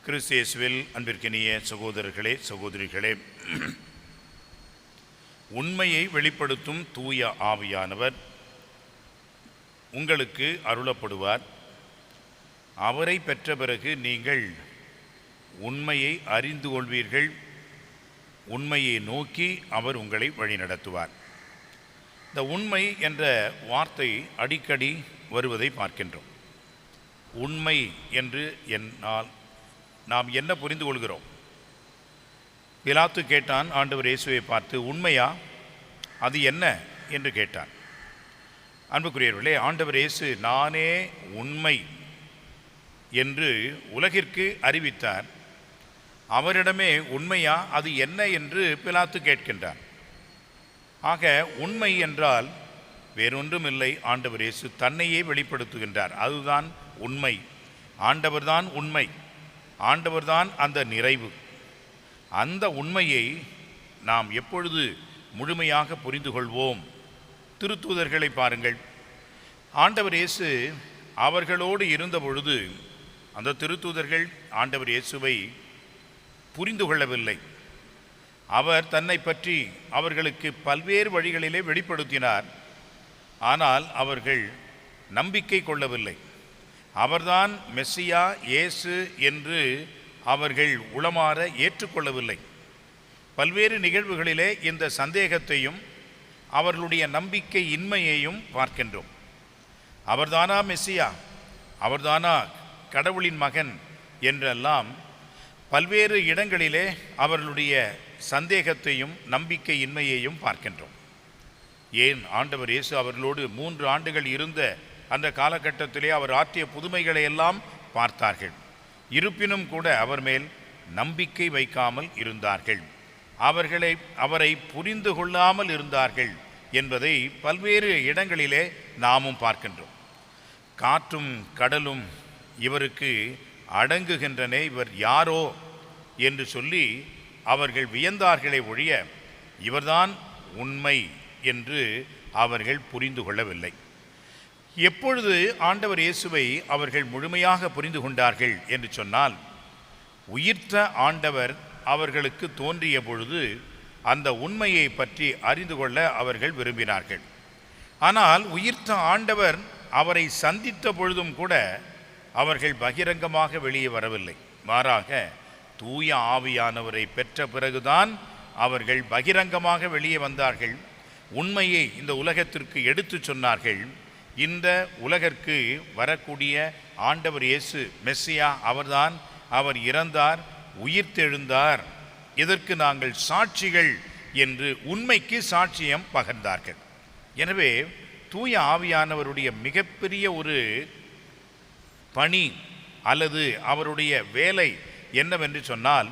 கிறிஸ்து இயேசுவில் அன்பிற்கினிய சகோதரர்களே, சகோதரிகளே, உண்மையை வெளிப்படுத்தும் தூய ஆவியானவர் உங்களுக்கு அருளப்படுவார். அவரை பெற்ற பிறகு நீங்கள் உண்மையை அறிந்து கொள்வீர்கள். உண்மையை நோக்கி அவர் உங்களை வழிநடத்துவார். இந்த உண்மை என்ற வார்த்தை அடிக்கடி வருவதை பார்க்கின்றோம். உண்மை என்று என்னால் நாம் என்ன புரிந்து கொள்கிறோம்? பிலாத்து கேட்டான் ஆண்டவர் இயேசுவை பார்த்து, உண்மையா? அது என்ன என்று கேட்டான். அன்புக்குரியவர்களே, ஆண்டவர் இயேசு நானே உண்மை என்று உலகிற்கு அறிவித்தார். அவரிடமே உண்மையா, அது என்ன என்று பிலாத்து கேட்கின்றார். ஆக உண்மை என்றால் வேறொன்றுமில்லை, ஆண்டவர் இயேசு தன்னையே வெளிப்படுத்துகின்றார். அதுதான் உண்மை. ஆண்டவர்தான் உண்மை, ஆண்டவர்தான் அந்த நிறைவு. அந்த உண்மையை நாம் எப்பொழுது முழுமையாக புரிந்து கொள்வோம்? திருத்தூதர்களை பாருங்கள். ஆண்டவர் இயேசு அவர்களோடு இருந்த பொழுது அந்த திருத்தூதர்கள் ஆண்டவர் இயேசுவை புரிந்து கொள்ளவில்லை. அவர் தன்னை பற்றி அவர்களுக்கு பல்வேறு வழிகளிலே வெளிப்படுத்தினார். ஆனால் அவர்கள் நம்பிக்கை கொள்ளவில்லை. அவர்தான் மெஸ்ஸியா, இயேசு என்று அவர்கள் உளமாற ஏற்றுக்கொள்ளவில்லை. பல்வேறு நிகழ்வுகளிலே இந்த சந்தேகத்தையும் அவர்களுடைய நம்பிக்கை இன்மையையும் பார்க்கின்றோம். அவர்தானா மெஸ்ஸியா, அவர்தானா கடவுளின் மகன் என்றெல்லாம் பல்வேறு இடங்களிலே அவர்களுடைய சந்தேகத்தையும் நம்பிக்கை இன்மையையும் பார்க்கின்றோம். ஏன் ஆண்டவர் இயேசு அவர்களோடு 3 ஆண்டுகள் இருந்த அந்த காலகட்டத்திலே அவர் ஆற்றிய புதுமைகளை எல்லாம் பார்த்தார்கள். இருப்பினும் கூட அவர் மேல் நம்பிக்கை வைக்காமல் இருந்தார்கள். அவரை புரிந்து கொள்ளாமல் இருந்தார்கள் என்பதை பல்வேறு இடங்களிலே நாமும் பார்க்கின்றோம். காற்றும் கடலும் இவருக்கு அடங்குகின்றன, இவர் யாரோ என்று சொல்லி அவர்கள் வியந்தார்களே ஒழிய இவர்தான் உண்மை என்று அவர்கள் புரிந்து கொள்ளவில்லை. எப்பொழுது ஆண்டவர் இயேசுவை அவர்கள் முழுமையாக புரிந்து கொண்டார்கள் என்று சொன்னால், உயிர்த்த ஆண்டவர் அவர்களுக்கு தோன்றிய பொழுது அந்த உண்மையை பற்றி அறிந்து கொள்ள அவர்கள் விரும்பினார்கள். ஆனால் உயிர்த்த ஆண்டவர் அவரை சந்தித்த பொழுதும் கூட அவர்கள் பகிரங்கமாக வெளியே வரவில்லை. மாறாக தூய ஆவியானவரை பெற்ற பிறகுதான் அவர்கள் பகிரங்கமாக வெளியே வந்தார்கள். உண்மையை இந்த உலகத்திற்கு எடுத்து சொன்னார்கள். இந்த உலகிற்கு வரக்கூடிய ஆண்டவர் இயேசு மெஸ்ஸியா அவர்தான். அவர் இறந்தார், உயிர்த்தெழுந்தார், இதற்கு நாங்கள் சாட்சிகள் என்று உண்மைக்கு சாட்சியம் பகர்ந்தார்கள். எனவே தூய ஆவியானவருடைய மிகப்பெரிய ஒரு பணி அல்லது அவருடைய வேலை என்னவென்று சொன்னால்,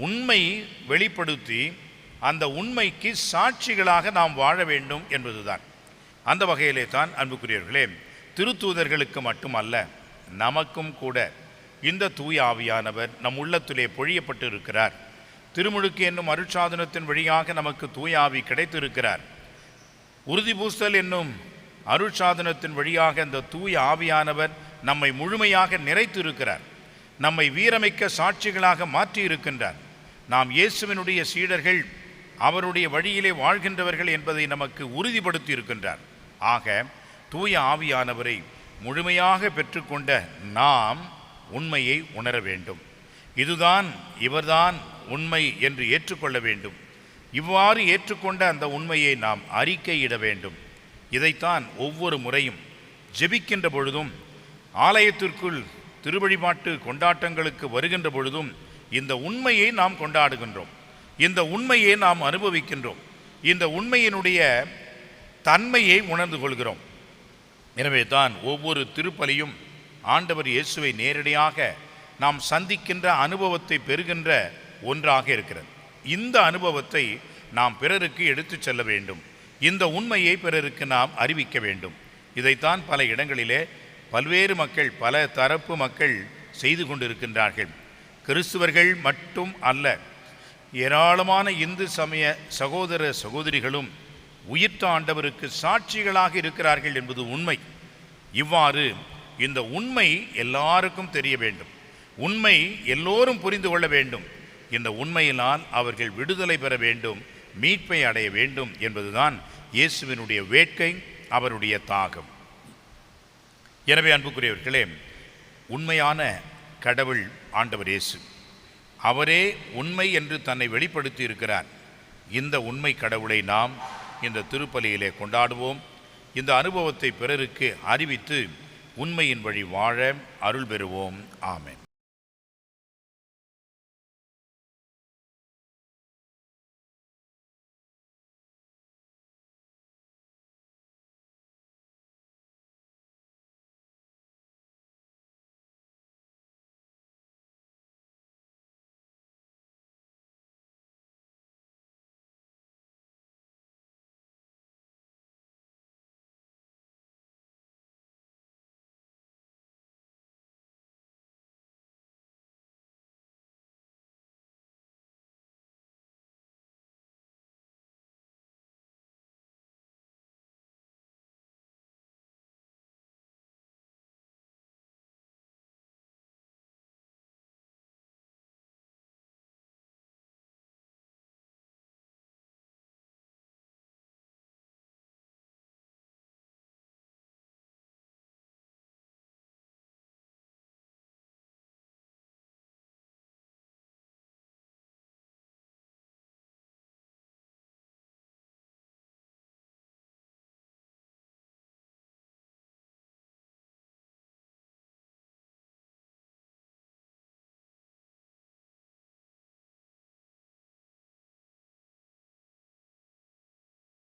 உண்மை வெளிப்படுத்தி அந்த உண்மைக்கு சாட்சிகளாக நாம் வாழ வேண்டும் என்பதுதான். அந்த வகையிலே தான் அன்புக்குரியவர்களே, திருத்தூதர்களுக்கு மட்டுமல்ல, நமக்கும் கூட இந்த தூய ஆவியானவர் நம் உள்ளத்திலே பொழியப்பட்டு இருக்கிறார். திருமுழுக்கு என்னும் அருட்சாதனத்தின் வழியாக நமக்கு தூய ஆவி கிடைத்திருக்கிறார். உறுதி பூசல் என்னும் அருட்சாதனத்தின் வழியாக இந்த தூய ஆவியானவர் நம்மை முழுமையாக நிறைத்திருக்கிறார். நம்மை வீரமிக்க சாட்சிகளாக மாற்றி இருக்கின்றார். நாம் இயேசுவினுடைய சீடர்கள், அவருடைய வழியிலே வாழ்கின்றவர்கள் என்பதை நமக்கு உறுதிப்படுத்தி இருக்கின்றார். ஆக தூய ஆவியானவரை முழுமையாக பெற்றுக்கொண்ட நாம் உண்மையை உணர வேண்டும். இதுதான், இவர்தான் உண்மை என்று ஏற்றுக்கொள்ள வேண்டும். இவ்வாறு ஏற்றுக்கொண்ட அந்த உண்மையை நாம் அறிக்கையிட வேண்டும். இதைத்தான் ஒவ்வொரு முறையும் ஜெபிக்கின்ற பொழுதும், ஆலயத்திற்குள் திருவழிபாட்டு கொண்டாட்டங்களுக்கு வருகின்ற பொழுதும் இந்த உண்மையை நாம் கொண்டாடுகின்றோம். இந்த உண்மையை நாம் அனுபவிக்கின்றோம். இந்த உண்மையினுடைய தன்மையை உணர்ந்து கொள்கிறோம். எனவே தான் ஒவ்வொரு திருப்பலியும் ஆண்டவர் இயேசுவை நேரடியாக நாம் சந்திக்கின்ற அனுபவத்தை பெறுகின்ற ஒன்றாக இருக்கிறது. இந்த அனுபவத்தை நாம் பிறருக்கு எடுத்து செல்ல வேண்டும். இந்த உண்மையை பிறருக்கு நாம் அறிவிக்க வேண்டும். இதைத்தான் பல இடங்களிலே பல்வேறு மக்கள், பல தரப்பு மக்கள் செய்து கொண்டிருக்கின்றார்கள். கிறிஸ்துவர்கள் மட்டும் அல்ல, ஏராளமான இந்து சமய சகோதர சகோதரிகளும் உயிர்த்த ஆண்டவருக்கு சாட்சிகளாக இருக்கிறார்கள் என்பது உண்மை. இவ்வாறு இந்த உண்மை எல்லாருக்கும் தெரிய வேண்டும். உண்மை எல்லோரும் புரிந்து கொள்ள வேண்டும். இந்த உண்மையினால் அவர்கள் விடுதலை பெற வேண்டும், மீட்பை அடைய வேண்டும் என்பதுதான் இயேசுவினுடைய வேட்கை, அவருடைய தாகம். எனவே அன்புக்குரியவர்களே, உண்மையான கடவுள் ஆண்டவர் இயேசு. அவரே உண்மை என்று தன்னை வெளிப்படுத்தி இருக்கிறார். இந்த உண்மை கடவுளை நாம் இந்த திருப்பலியிலே கொண்டாடுவோம். இந்த அனுபவத்தை பிறருக்கு அறிவித்து உண்மையின் வழி வாழ அருள் பெறுவோம். ஆமென்.